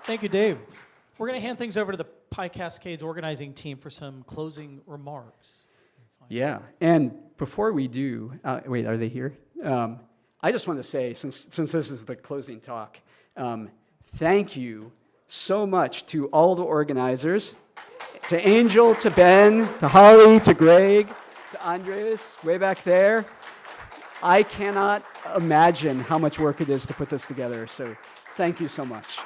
Thank you, Dave. We're going to hand things over to the PyCascades organizing team for some closing remarks. Yeah, and before we do, wait, are they here? I just want to say, since this is the closing talk, thank you so much to all the organizers, to Angel, to Ben, to Holly, to Greg, to Andres, way back there. I cannot imagine how much work it is to put this together, so thank you so much.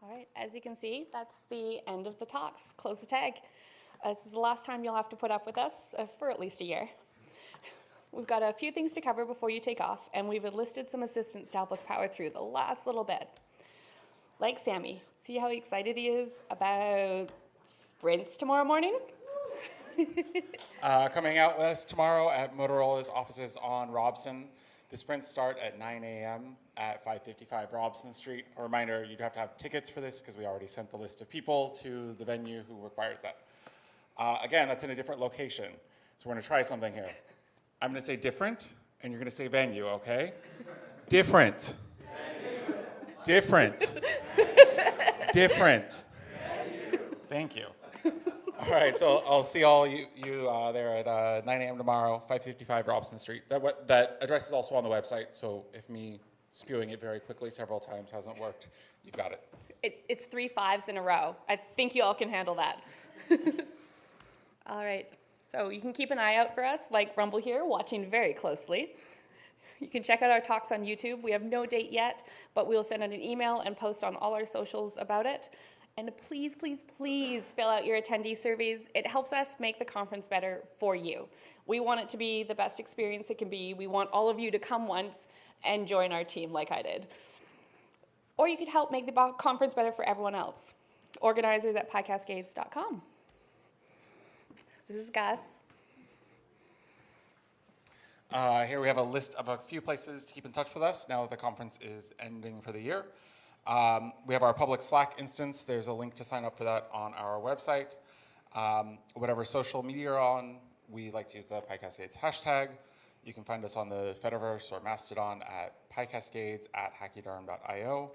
All right, as you can see, that's the end of the talks. Close the tag. This is the last time you'll have to put up with us for at least a year. We've got a few things to cover before you take off, and we've enlisted some assistants to help us power through the last little bit. Like Sammy, see how excited he is about sprints tomorrow morning? Coming out with us tomorrow at Motorola's offices on Robson. The sprints start at 9 a.m. at 555 Robson Street. A reminder, you'd have to have tickets for this because we already sent the list of people to the venue who requires that. Again, that's in a different location. So we're going to try something here. I'm going to say different, and you're going to say venue, okay? Different. Different. Different. Thank you. All right, so I'll see all you there at 9 a.m. tomorrow, 555 Robson Street. That address is also on the website, so if me spewing it very quickly several times hasn't worked, you've got it. It's 3 5s in a row. I think you all can handle that. All right, so you can keep an eye out for us, like Rumble here, watching very closely. You can check out our talks on YouTube. We have no date yet, but we'll send out an email and post on all our socials about it. And please, please, please fill out your attendee surveys. It helps us make the conference better for you. We want it to be the best experience it can be. We want all of you to come once and join our team like I did. Or you could help make the conference better for everyone else. Organizers at PyCascades.com. This is Gus. Here we have a list of a few places to keep in touch with us now that the conference is ending for the year. We have our public Slack instance. There's a link to sign up for that on our website. Whatever social media you're on, we like to use the PyCascades hashtag. You can find us on the Fediverse or Mastodon at PyCascades at hachydarm.io.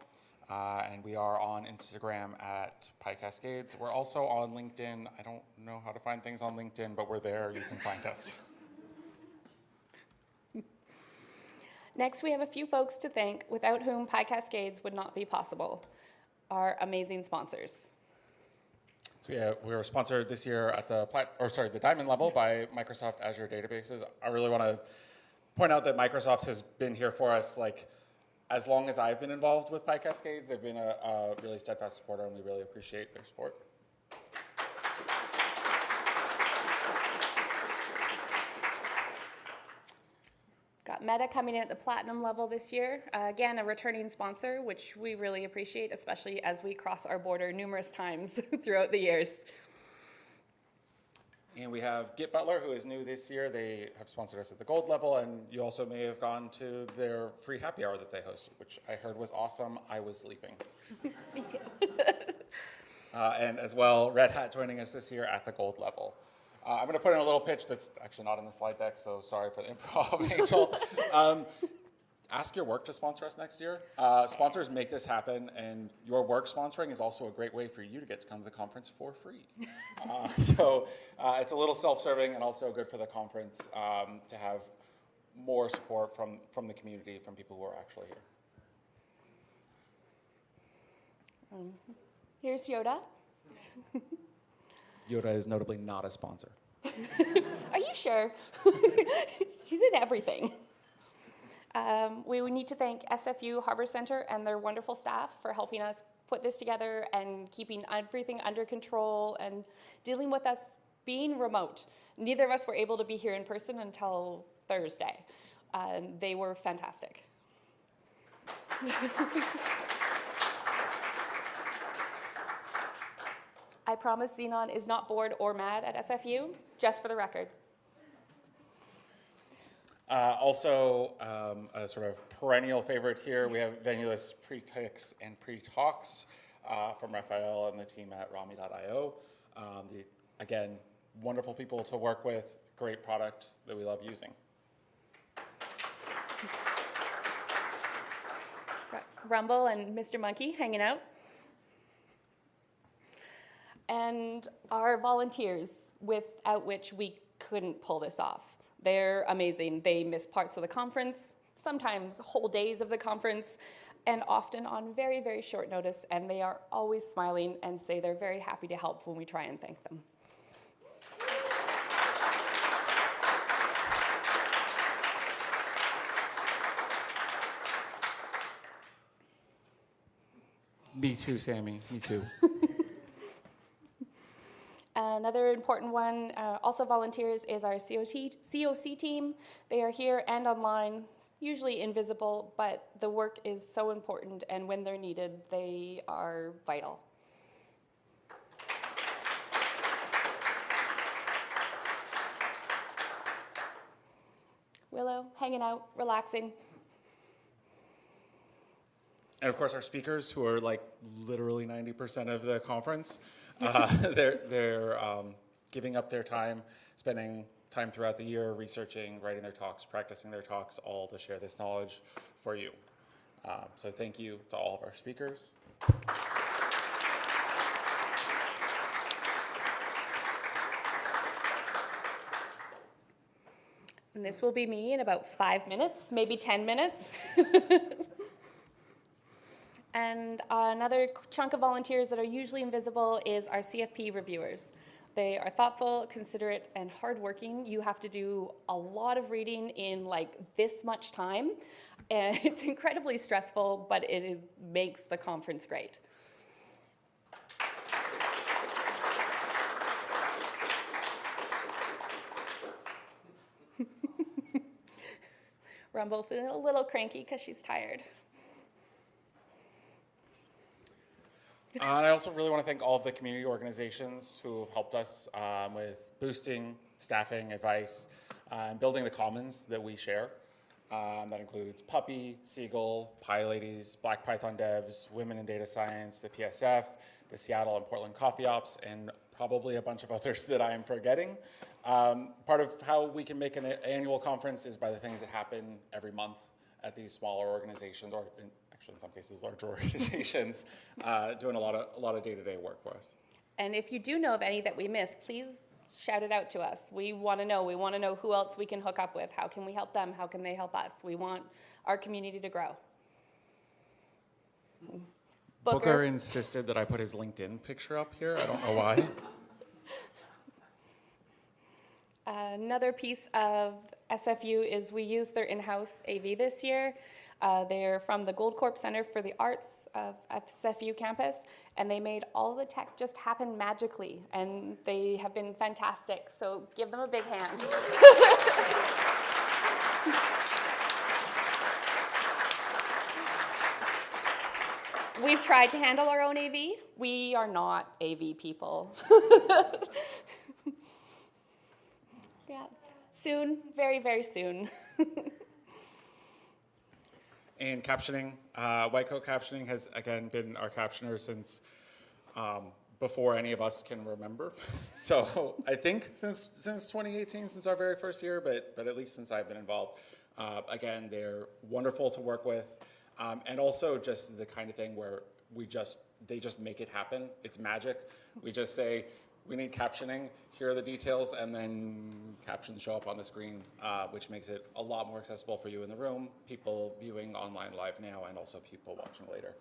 And we are on Instagram at PyCascades. We're also on LinkedIn. I don't know how to find things on LinkedIn, but we're there. You can find us. Next, we have a few folks to thank without whom PyCascades would not be possible. Our amazing sponsors. So yeah, we were sponsored this year at the Diamond level by Microsoft Azure Databases. I really want to point out that Microsoft has been here for us like as long as I've been involved with PyCascades. They've been a really steadfast supporter, and we really appreciate their support. Got Meta coming in at the platinum level this year. Again, a returning sponsor, which we really appreciate, especially as we cross our border numerous times throughout the years. And we have Git Butler, who is new this year. They have sponsored us at the gold level, and you also may have gone to their free happy hour that they hosted, which I heard was awesome. I was sleeping. Me too. And as well, Red Hat joining us this year at the gold level. I'm going to put in a little pitch that's actually not in the slide deck, so sorry for the improv, Angel. Ask your work to sponsor us next year. Sponsors make this happen, and your work sponsoring is also a great way for you to get to come to the conference for free. So it's a little self-serving and also good for the conference to have more support from the community, from people who are actually here. Here's Yoda. Yoda is notably not a sponsor. Are you sure? She's in everything. We need to thank SFU Harbor Center and their wonderful staff for helping us put this together and keeping everything under control and dealing with us being remote. Neither of us were able to be here in person until Thursday. They were fantastic. I promise Xenon is not bored or mad at SFU, just for the record. Also, a sort of perennial favorite here, we have venue-less pre-ticks and pre-talks from Raphael and the team at Rami.io. Again, wonderful people to work with, great product that we love using. Rumble and Mr. Monkey hanging out. And our volunteers, without which we couldn't pull this off. They're amazing. They miss parts of the conference, sometimes whole days of the conference, and often on very, very short notice, and they are always smiling and say they're very happy to help when we try and thank them. Me too, Sammy, me too. Another important one, also volunteers, is our COC team. They are here and online, usually invisible, but the work is so important, and when they're needed, they are vital. Willow, hanging out, relaxing. And of course, our speakers, who are like literally 90% of the conference, they're giving up their time, spending time throughout the year researching, writing their talks, practicing their talks, all to share this knowledge for you. So thank you to all of our speakers. And this will be me in about 5 minutes, maybe 10 minutes. And another chunk of volunteers that are usually invisible is our CFP reviewers. They are thoughtful, considerate, and hardworking. You have to do a lot of reading in like this much time. And it's incredibly stressful, but it makes the conference great. Rumble feeling a little cranky because she's tired. And I also really want to thank all of the community organizations who have helped us with boosting, staffing, advice, and building the commons that we share. That includes Puppy, Seagull, PyLadies, Black Python Devs, Women in Data Science, the PSF, the Seattle and Portland Coffee Ops, and probably a bunch of others that I am forgetting. Part of how we can make an annual conference is by the things that happen every month at these smaller organizations, or actually in some cases larger organizations, doing a lot of day-to-day work for us. And if you do know of any that we missed, please shout it out to us. We want to know. We want to know who else we can hook up with. How can we help them? How can they help us? We want our community to grow. Booker insisted that I put his LinkedIn picture up here. I don't know why. Another piece of SFU is we use their in-house AV this year. They're from the Goldcorp Center for the Arts of SFU campus, and they made all the tech just happen magically, and they have been fantastic, so give them a big hand. We've tried to handle our own AV. We are not AV people. Yeah, soon, very, very soon. And captioning, White Coat Captioning has, again, been our captioner since before any of us can remember. So I think since 2018, since our very first year, but at least since I've been involved. Again, they're wonderful to work with. And also just the kind of thing where they just make it happen. It's magic. We just say, we need captioning, here are the details, and then captions show up on the screen, which makes it a lot more accessible for you in the room, people viewing online live now, and also people watching later.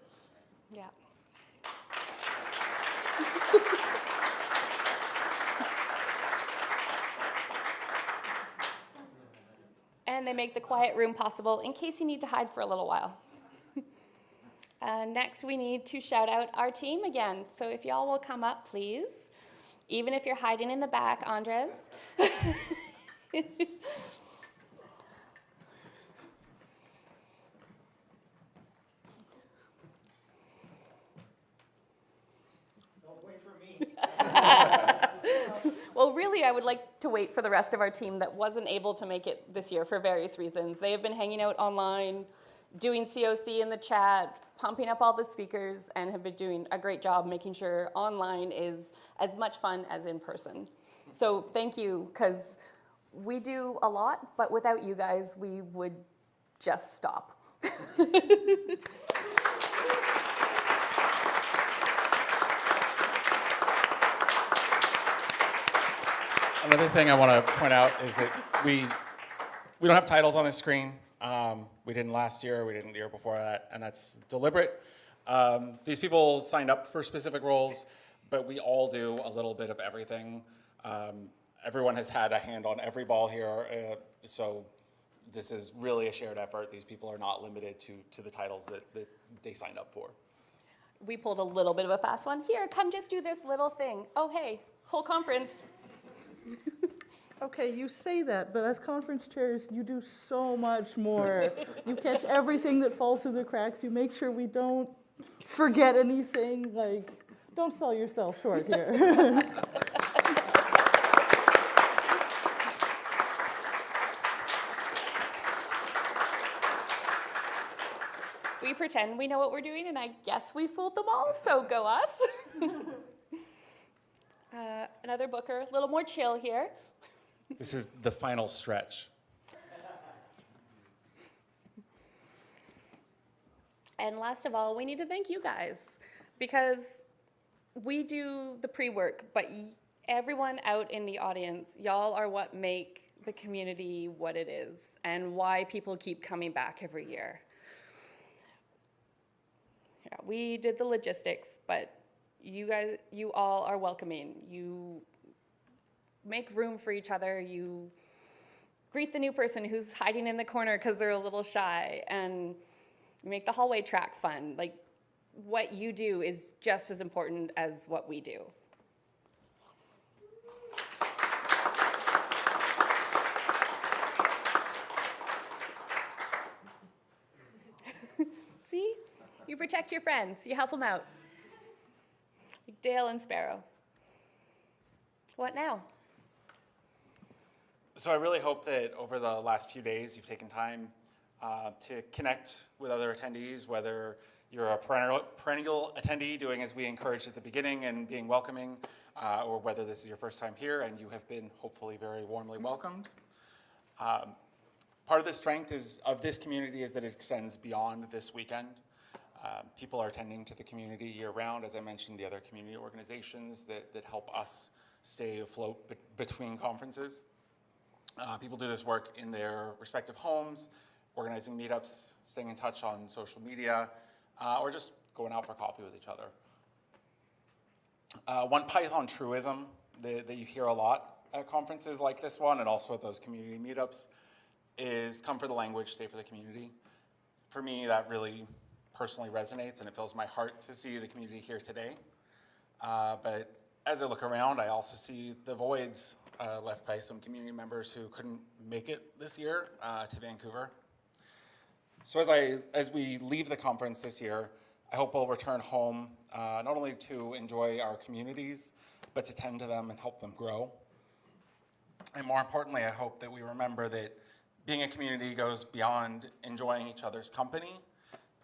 Yeah. And they make the quiet room possible in case you need to hide for a little while. Next, we need to shout out our team again. So if y'all will come up, please. even if you're hiding in the back, Andres. Don't wait for me. Well, really, I would like to wait for the rest of our team that wasn't able to make it this year for various reasons. They have been hanging out online, doing COC in the chat, pumping up all the speakers, and have been doing a great job making sure online is as much fun as in person. So thank you, because we do a lot, but without you guys, we would just stop. Another thing I want to point out is that we don't have titles on the screen. We didn't last year, we didn't the year before that, and that's deliberate. These people signed up for specific roles, but we all do a little bit of everything. Everyone has had a hand on every ball here, so this is really a shared effort. These people are not limited to the titles that they signed up for. We pulled a little bit of a fast one. Here, come just do this little thing. Oh, hey, whole conference. Okay, you say that, but as conference chairs, you do so much more. You catch everything that falls through the cracks. You make sure we don't forget anything. Like, don't sell yourself short here. We pretend we know what we're doing, and I guess we fooled them all, so go us. Another booker, a little more chill here. This is the final stretch. And last of all, we need to thank you guys, because we do the pre-work, but everyone out in the audience, y'all are what make the community what it is, and why people keep coming back every year. Yeah, we did the logistics, but you all are welcoming. You make room for each other. You greet the new person who's hiding in the corner because they're a little shy, and you make the hallway track fun. Like, what you do is just as important as what we do. See? You protect your friends. You help them out. Like Dale and Sparrow. What now? So I really hope that over the last few days you've taken time to connect with other attendees, whether you're a perennial attendee doing as we encouraged at the beginning and being welcoming, or whether this is your first time here and you have been hopefully very warmly welcomed. Part of the strength of this community is that it extends beyond this weekend. People are attending to the community year-round, as I mentioned, the other community organizations that help us stay afloat between conferences. People do this work in their respective homes, organizing meetups, staying in touch on social media, or just going out for coffee with each other. One Python truism that you hear a lot at conferences like this one, and also at those community meetups, is come for the language, stay for the community. For me, that really personally resonates, and it fills my heart to see the community here today. But as I look around, I also see the voids left by some community members who couldn't make it this year to Vancouver. So as we leave the conference this year, I hope we'll return home not only to enjoy our communities, but to tend to them and help them grow. And more importantly, I hope that we remember that being a community goes beyond enjoying each other's company.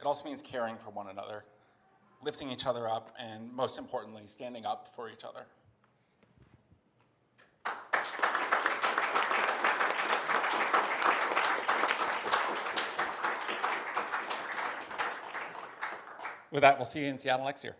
It also means caring for one another, lifting each other up, and most importantly, standing up for each other. With that, we'll see you in Seattle next year.